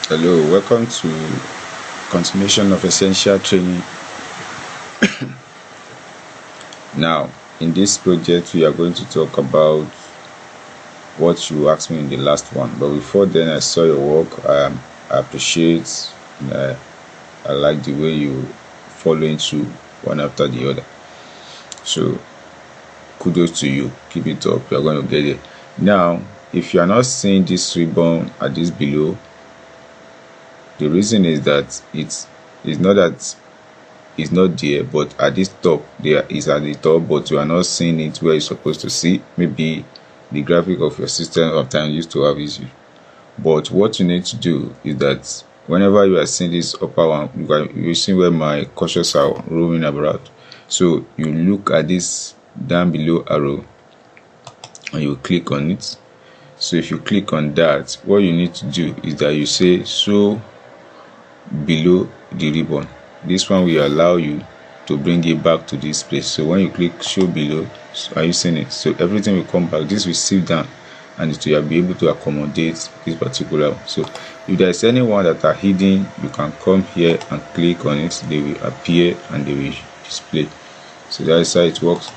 Hello, welcome to continuation of essential training. Now, in this project, we are going to talk about what you asked me in the last one. But before then, I saw your work. I appreciate. I like the way you follow into one after the other. So, kudos to you. Keep it up. You are going to get it. Now, if you are not seeing this ribbon at this below, the reason is that it's not that it's not there, but at this top there is at the top, but you are not seeing it where you're supposed to see. Maybe the graphic of your system sometimes used to have issue. But what you need to do is that whenever you are seeing this upper one, you see where my cursors are roaming about. So you look at this down below arrow and you click on it. So if you click on that, what you need to do is that you say show below the ribbon. This one will allow you to bring it back to this place. So when you click show below, are you seeing it? So everything will come back. This will sit down and it will be able to accommodate this particular one. So if there is anyone that are hidden, you can come here and click on it. They will appear and they will display. So that is how it works.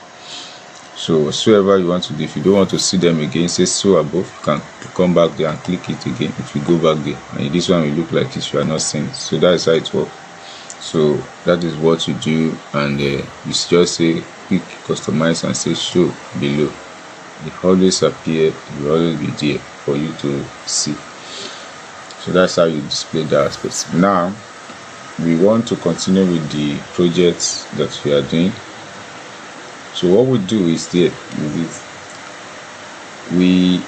So whatsoever you want to do, if you don't want to see them again, say show above, you can come back there and click it again. It will go back there, and this one will look like this. You are not seeing it. So that is how it works. So that is what you do, and you just say click customize and say show below. It always appear. It will always be there for you to see. So that's how you display that aspect. Now we want to continue with the projects that we are doing. So what we do is there we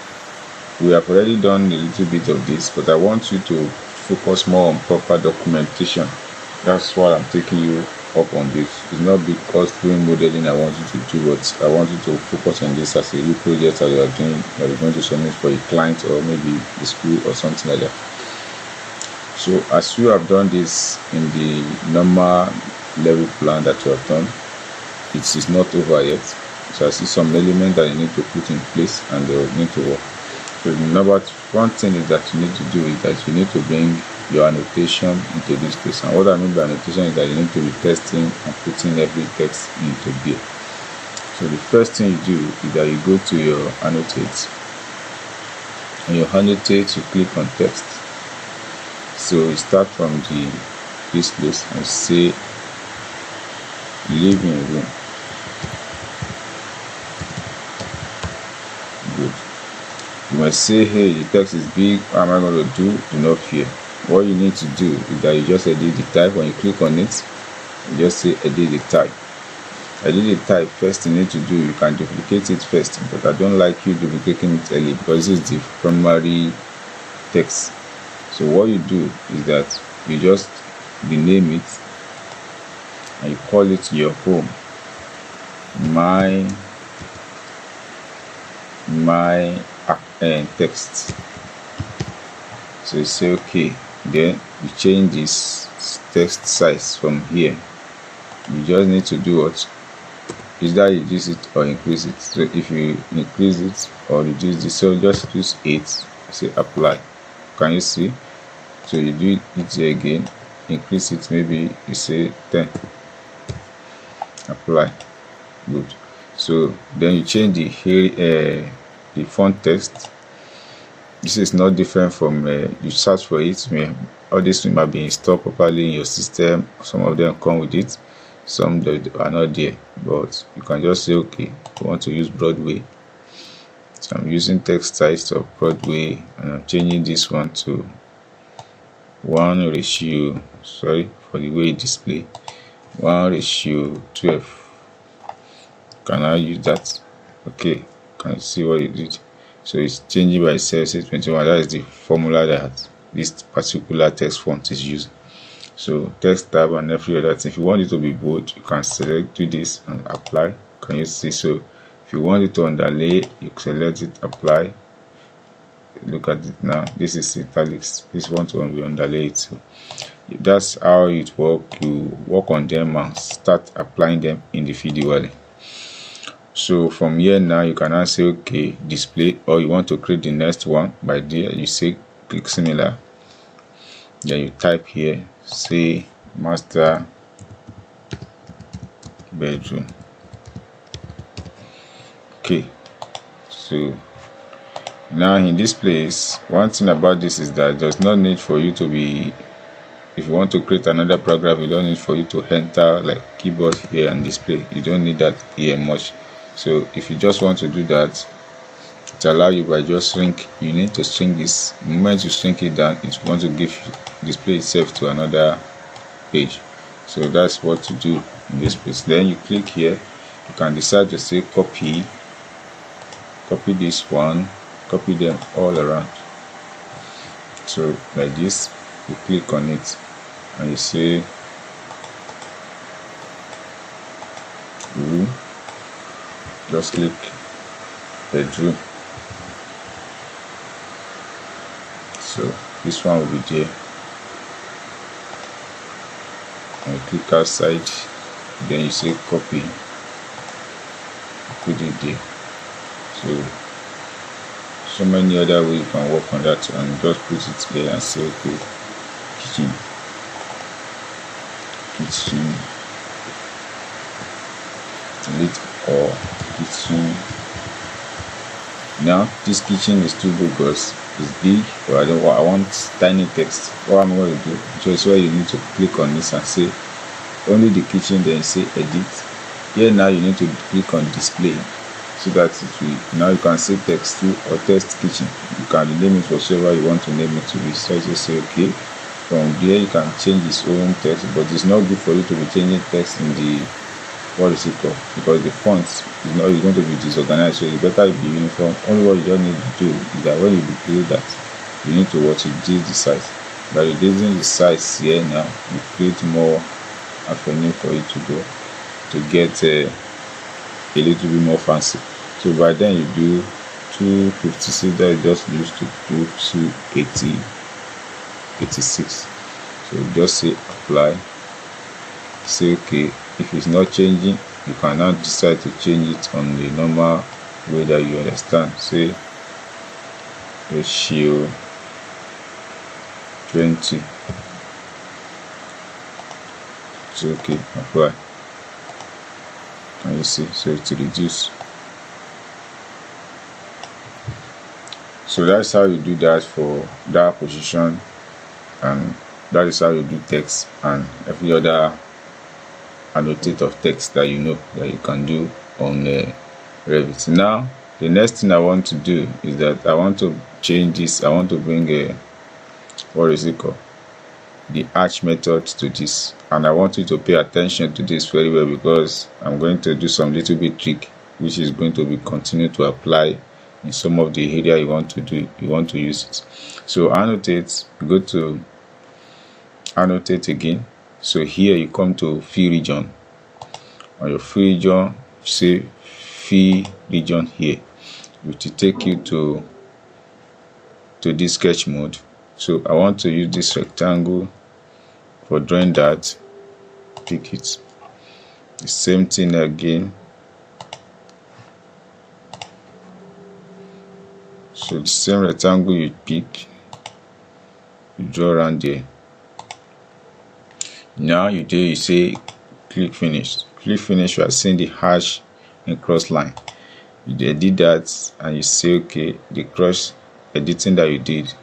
have already done a little bit of this, but I want you to focus more on proper documentation. That's why I'm taking you up on this. It's not because doing modeling I want you to do, but I want you to focus on this as a new project that you are doing, that you're going to submit for a client or maybe a school or something like that. So as you have done this in the normal level plan that you have done, it is not over yet. So I see some element that you need to put in place and they will need to work. So the number one thing is that you need to do is that you need to bring your annotation into this place. And what I mean by annotation is that you need to be testing and putting every text into here. So the first thing you do is that you go to your annotate. And your annotate, you click on text. So you start from this place and say living room. Good. You might say, hey, the text is big. What am I going to do? Do not fear. What you need to do is that you just edit the type. When you click on it, you just say edit the type. Edit the type. First you need to do, you can duplicate it first, but I don't like you duplicating it early because this is the primary text. So what you do is that you just rename it and you call it your home. My text. So you say okay, then you change this text size from here. You just need to do what is that, you reduce it or increase it. So if you increase it or reduce this, so just use 8, say apply. Can you see? So you do it here again, increase it, maybe you say 10, apply. Good. So then you change the font text. This is not different from you search for it. All this might be installed properly in your system. Some of them come with it, some that are not there, but you can just say okay, I want to use Broadway. So I'm using text size of Broadway and I'm changing this one to 1:, sorry for the way it display, 1:12. Can I use that? Okay, can you see what it did? So it's changing by itself. 21. That is the formula that this particular text font is using. So text tab and every other thing. If you want it to be bold, you can select do this and apply. Can you see? So if you want it to underlay, you select it, apply. Look at it now. This is italics. This one will be underlay it. So that's how it works. You work on them and start applying them individually. So from here now you can now say okay, display, or you want to create the next one. By there you say click similar, then you type here, say master bedroom. Okay, so now in this place, one thing about this is that there's no need for you to be, if you want to create another paragraph, you don't need for you to enter like keyboard here and display. You don't need that here much. So if you just want to do that, it allows you by just shrink. You need to shrink this. The moment you shrink it down, it's going to give display itself to another page. So that's what to do in this place. Then you click here. You can decide to say copy this one, copy them all around. So like this, you click on it and you say room, just click bedroom. So this one will be there, and you click outside, then you say copy, put it there. So many other ways you can work on that, and just put it there and say okay, kitchen, delete or kitchen. Now this kitchen is too big because it's big, but I want tiny text. What I'm going to do, just where you need to click on this and say only the kitchen, then say edit. Here now you need to click on display, so that it will, now you can say text 2 or text kitchen. You can rename it whatever you want to name it to be. So you just say okay. From there you can change its own text, but it's not good for you to be changing text in the because the font is going to be disorganized. So it's better if be uniform. Only what you just need to do is that when you declare that, you need to reduce the size. By reducing the size here now, you create more avenue for you to go to get a little bit more fancy. So by then you do 256, that you just use to do 286. So just say apply, say okay. If it's not changing, you can now decide to change it on the normal way that you understand. Say ratio 20. So okay, apply, and you see, so it reduce. So that's how you do that for that position, and that is how you do text and every other annotate of text that you know that you can do on Revit. Now the next thing I want to do is that I want to change this. I want to bring a the arch method to this, and I want you to pay attention to this very well, because I'm going to do some little bit trick which is going to be continue to apply in some of the area you want to use it. So annotate, go to annotate again. So here you come to fill region. On your fill region, say fill region here, which will take you to this sketch mode. So I want to use this rectangle for drawing that. Pick it. The same thing again. So the same rectangle you pick, you draw around there. Now you say click finish. Click finish, you are seeing the hash and cross line. You did that and you say okay, the cross editing that you did.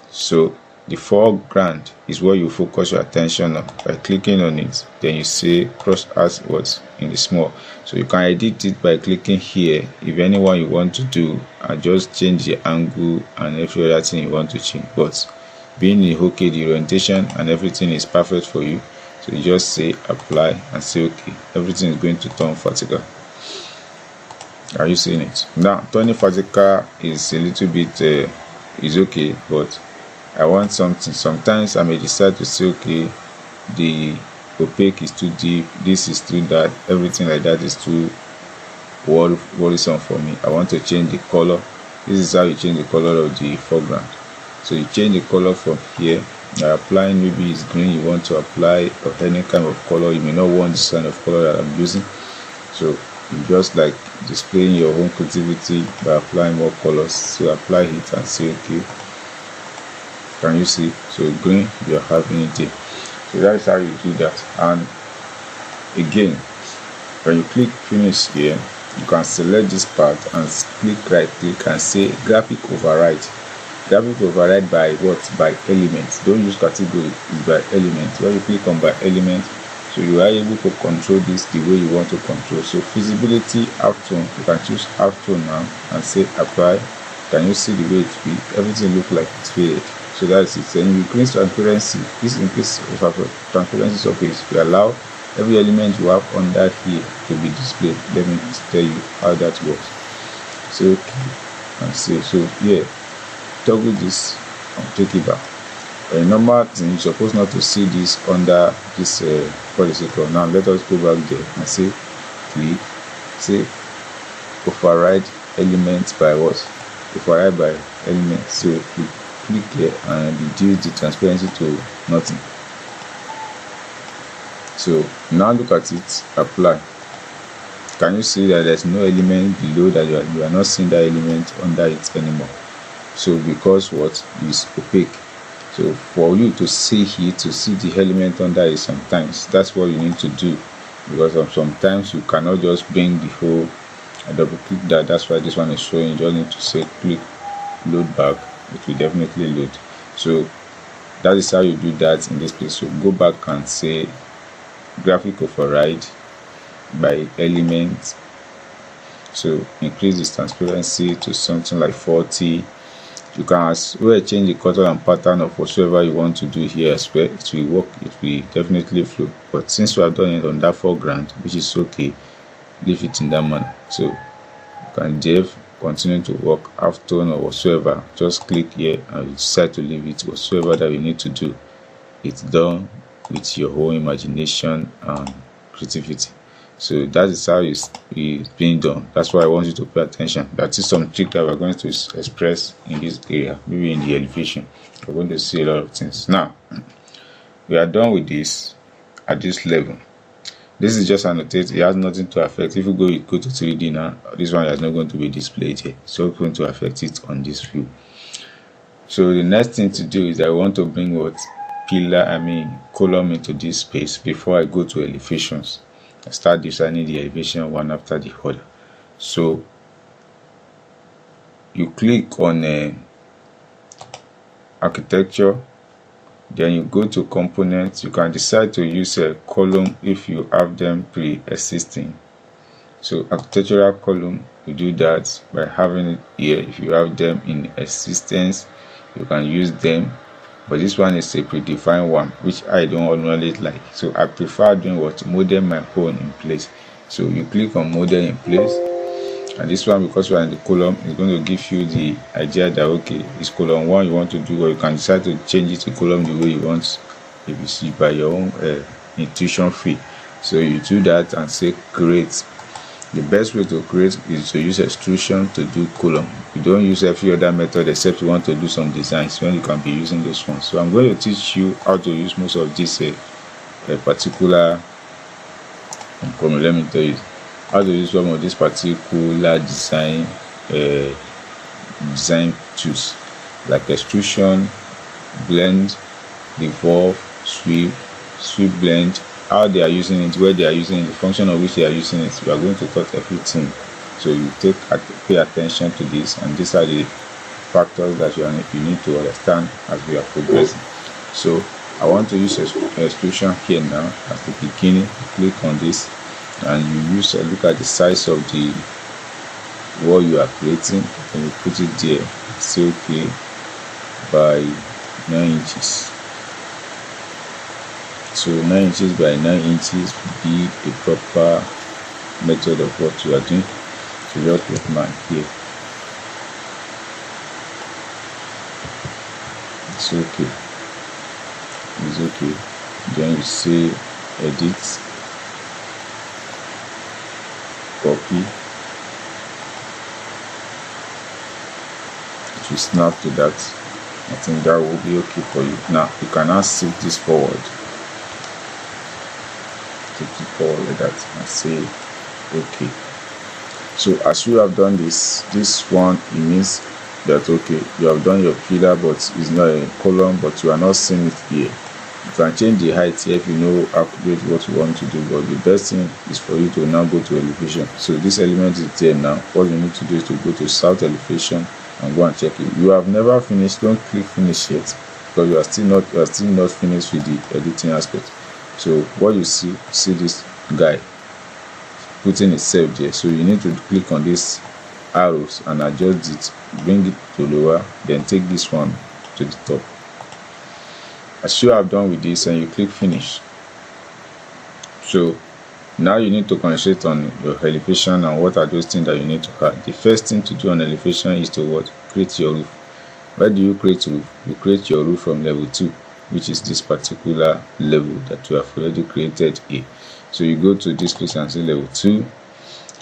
So the foreground is where you focus your attention on. By clicking on it, then you say cross as what in the small. So you can edit it by clicking here. If anyone you want to do, and just change the angle and every other thing you want to change. But being okay, the orientation and everything is perfect for you. So you just say apply and say okay, everything is going to turn vertical. Are you seeing it? Now turning vertical is a little bit is okay, but I want something. Sometimes I may decide to say okay, the opaque is too deep, this is too dark, everything like that is too worrisome for me. I want to change the color. This is how you change the color of the foreground. So you change the color from here. Now applying, maybe it's green, you want to apply or any kind of color. You may not want this kind of color that I'm using, so you just like displaying your own creativity by applying more colors. So apply it and say okay, Can you see? So green, we are having it here. So that is how you do that. And again, when you click finish here, you can select this part and click right click and say graphic override. Graphic override by what? By element. Don't use category, it's by element. When you click on by element, so you are able to control this the way you want to control. So visibility halftone, you can choose halftone now and say apply. Can you see the way it be? Everything look like it's faded. So that's it. Then you increase transparency. This increase of transparency surface will allow every element you have under here to be displayed. Let me tell you how that works. So okay, and see. So yeah, toggle this and take it back. A normal thing, you're supposed not to see this under this policy code. Now let us go back there and say click, say override elements by what? Override by elements. So we click here and reduce the transparency to nothing. So now look at it, apply. Can you see that there's no element below that you are not seeing that element under it anymore? So because what is opaque. So for you to see here, to see the element under it sometimes, that's what you need to do, because sometimes you cannot just bring the whole and double click that. That's why this one is showing. You just need to say click load back, it will definitely load. So that is how you do that in this place. So go back and say graphic override by element. So increase this transparency to something like 40. You can as well change the color and pattern of whatsoever you want to do here as well. It will work, it will definitely flow. But since we have done it on that foreground, which is okay, leave it in that manner. So you can continue to work halftone or whatsoever. Just click here and you decide to leave it whatsoever that you need to do. It's done with your whole imagination and creativity. So that is how it's being done. That's why I want you to pay attention. That is some trick that we're going to express in this area, maybe in the elevation. We're going to see a lot of things. Now, we are done with this at this level. This is just annotated. It has nothing to affect. If you go to 3D now, this one is not going to be displayed here. So it's going to affect it on this view. So the next thing to do is I want to bring what column into this space before I go to elevations. I start designing the elevation one after the other. So you click on architecture, then you go to components. You can decide to use a column if you have them pre-existing. So architectural column, you do that by having it here. If you have them in existence, you can use them. But this one is a predefined one, which I don't normally like. So I prefer doing what? Model my own in place. So you click on model in place, and this one, because we are in the column, is going to give you the idea that okay, it's column 1 you want to do, or you can decide to change it to column the way you want, if you see by your own intuition fee. So you do that and say create. The best way to create is to use extrusion to do column. You don't use every other method except you want to do some designs, when you can be using this one. So I'm going to teach you how to use most of this particular let me tell you how to use one of this particular design tools, like extrusion, blend, revolve, sweep blend, how they are using it, where they are using it, the function of which they are using it. We are going to touch everything. So you pay attention to this, and these are the factors that you need to understand as we are progressing. So I want to use extrusion here now at the beginning. Click on this and you look at the size of the wall you are creating, and you put it there. Say okay, by 9 inches. So 9 inches by 9 inches would be the proper method of what you are doing. So just put mine here. It's okay. It's okay. Then you say edit, copy. If you snap to that, I think that will be okay for you. Now you can now shift this forward. Take it forward like that and say okay. So as you have done this one, it means that okay, you have done your pillar but it's not a column, but you are not seeing it here. You can change the height here if you know accurate what you want to do, but the best thing is for you to now go to elevation. So this element is there now. What you need to do is to go to south elevation and go and check it. You have never finished, don't click finish yet, because you are still not finished with the editing aspect. So what you see this guy putting itself there, so you need to click on these arrows and adjust it, bring it to lower, then take this one to the top. As you have done with this, and you click finish. So now you need to concentrate on your elevation and what are those things that you need to have. The first thing to do on elevation is to what? Create your roof. Where do you create roof? You create your roof from level 2, which is this particular level that you have already created here. So you go to this place and say level 2.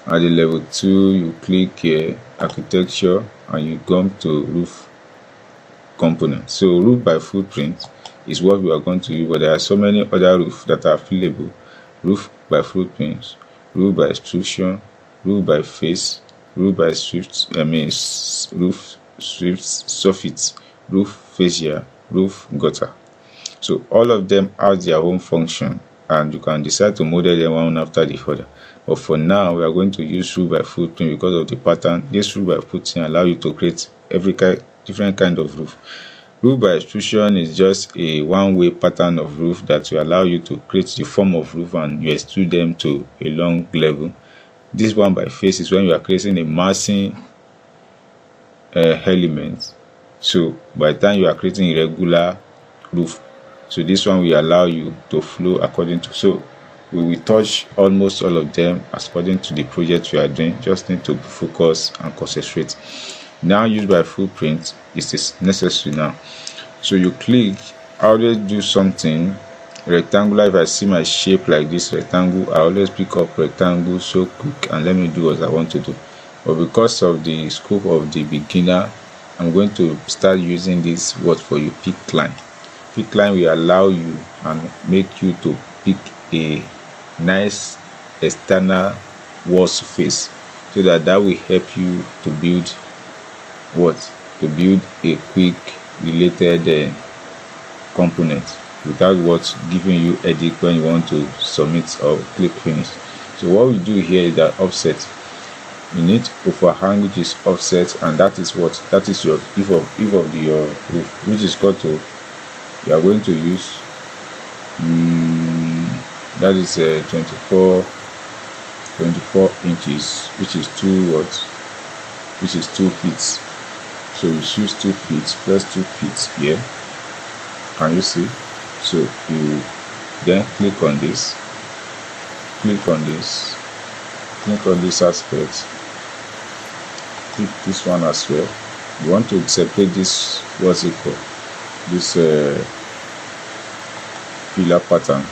At the level 2, you click here, architecture, and you come to roof component. So roof by footprint is what we are going to use, but there are so many other roofs that are available. Roof by footprint, roof by extrusion, roof by face, roof by roof soffit, roof fascia, roof gutter. So all of them have their own function, and you can decide to model them one after the other. But for now, we are going to use roof by footprint because of the pattern. This roof by footprint allows you to create different kind of roof. Roof by extrusion is just a one-way pattern of roof that will allow you to create the form of roof and you extrude them to a long level. This one by face is when you are creating a massing element. So by the time you are creating a regular roof, so this one will allow you to flow according to. So we will touch almost all of them according to the project you are doing. Just need to focus and concentrate. Now use by footprint is necessary now. So you click, I always do something rectangular. If I see my shape like this rectangle, I always pick up rectangle so quick and let me do what I want to do. But because of the scope of the beginner, I'm going to start using this word for you, pick line. Pick line will allow you and make you to pick a nice external wall surface, so that will help you to build a quick related component without giving you headache when you want to submit or click finish. So what we do here is that offset. You need overhang, which is offset, and that is your if of your roof, which is called to, you are going to use that is 24 inches, which is 2 feet. So you choose 2 feet, press 2 feet here. Can you see? So you then click on this aspect, click this one as well. You want to separate this, what's it called, this pillar pattern,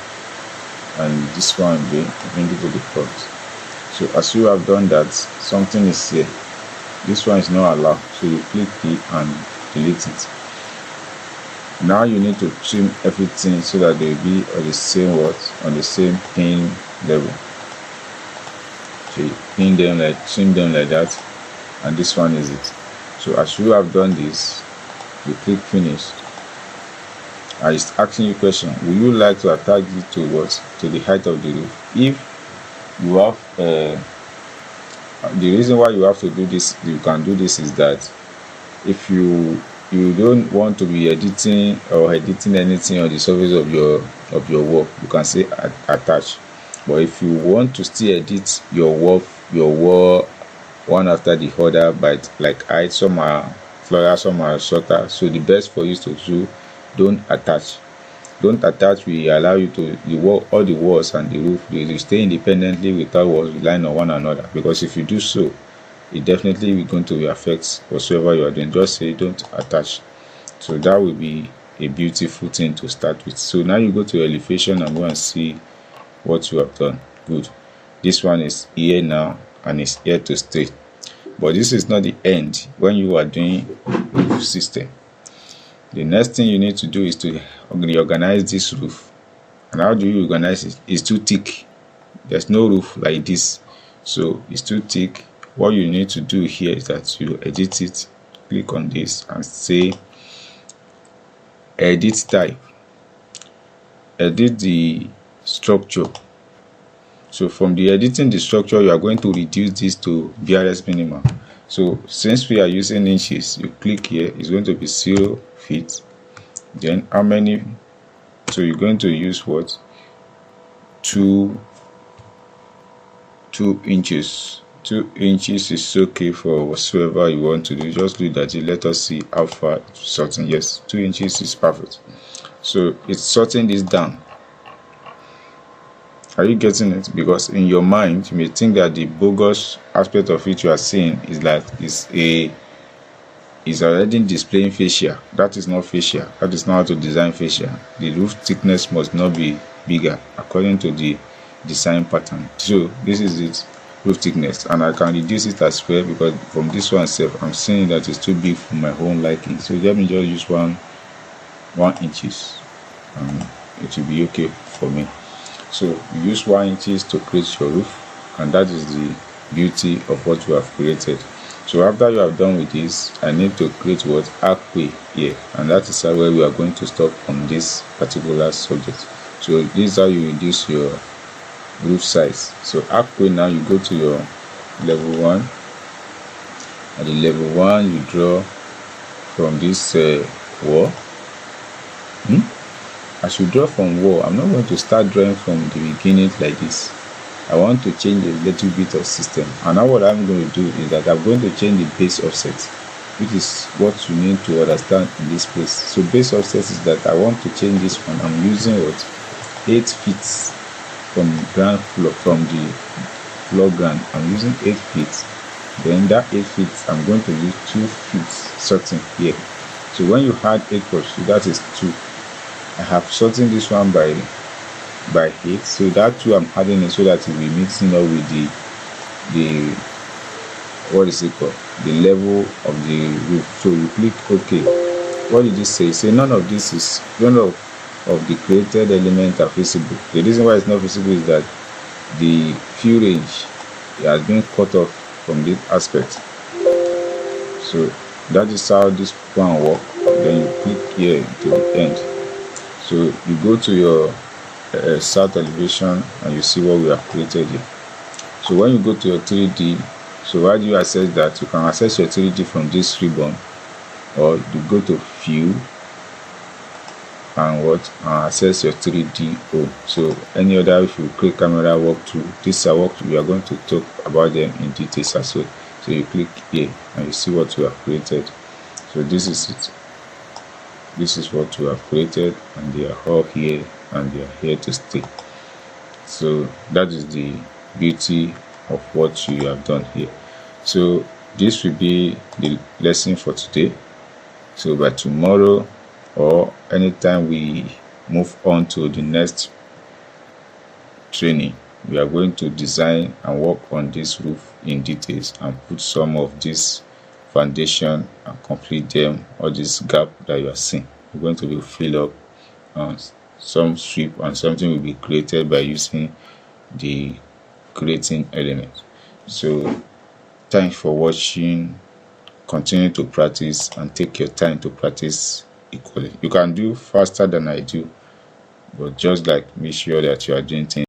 and this one bring it to the front. So as you have done that, something is here. This one is not allowed, so you click it and delete it. Now you need to trim everything so that they will be on the same pin level. So you trim them like that, and this one is it. So as you have done this, you click finish, and it's asking you a question: will you like to attach it to the height of the roof? If you have the reason why you have to do this, you can do this, is that if you don't want to be editing anything on the surface of your work, you can say attach. But if you want to still edit your wall one after the other, by like height, some are floral, some are shorter, so the best for you to do, don't attach. We allow you to all the walls and the roof, they stay independently without walls relying on one another, because if you do so, it definitely will going to affect whatsoever you are doing. Just say don't attach. So that will be a beautiful thing to start with. So now you go to elevation and go and see what you have done. Good. This one is here now and it's here to stay. But this is not the end when you are doing roof system. The next thing you need to do is to reorganize this roof. And how do you organize it? It's too thick. There's no roof like this, so it's too thick. What you need to do here is that you edit it click on this and say edit type, edit the structure. So from the editing the structure, you are going to reduce this to BRS minimum. So since we are using inches, you click here, it's going to be 0 feet. Then how many? So you're going to use what? 2 inches. 2 inches is okay for whatsoever you want to do. Just look at it. Let us see how far it's sorting. Yes, 2 inches is perfect. So it's sorting this down. Are you getting it? Because in your mind, you may think that the bogus aspect of it you are seeing is like is already displaying fascia. That is not fascia. That is not how to design fascia. The roof thickness must not be bigger according to the design pattern. So this is it, roof thickness, and I can reduce it as well because from this one itself I'm seeing that it's too big for my own liking. So let me just use 1 inches and it will be okay for me. So you use 1 inches to create your roof, and that is the beauty of what you have created. So after you have done with this, I need to create what archway here, and that is where we are going to stop on this particular subject. So this is how you reduce your roof size. So archway, now you go to your level 1. At the level 1 you draw from this wall. As you draw from wall, I'm not going to start drawing from the beginning like this. I want to change a little bit of system, and now what I'm going to do is that I'm going to change the base offset, which is what you need to understand in this place. So base offset is that I want to change this one. I'm using what 8 feet from ground floor, from the floor ground. I'm using 8 feet. Then that 8 feet, I'm going to use 2 feet sorting here. So when you add 8 plus 2, that is 2. I have sorting this one by 8, so that 2 I'm adding it so that it will be mixing up with the what is it called, the level of the roof. So you click OK. What did it say? Say none of the created elements are visible. The reason why it's not visible is that the fill range has been cut off from this aspect. So that is how this one works. Then you click here to the end. So you go to your south elevation and you see what we have created here. So when you go to your 3D, so how do you access that? You can access your 3D from this ribbon, or you go to view and access your 3D home. So any other, if you click camera walkthrough, this we are going to talk about them in details as well. So you click here and you see what we have created. So this is it. This is what we have created, and they are all here and they are here to stay. So that is the beauty of what you have done here. So this will be the lesson for today. So by tomorrow or anytime we move on to the next training, we are going to design and work on this roof in details and put some of this foundation and complete them, or this gap that you are seeing. We're going to be fill up some strip, and something will be created by using the creating element. So thanks for watching. Continue to practice and take your time to practice equally. You can do faster than I do, but just like make sure that you are doing things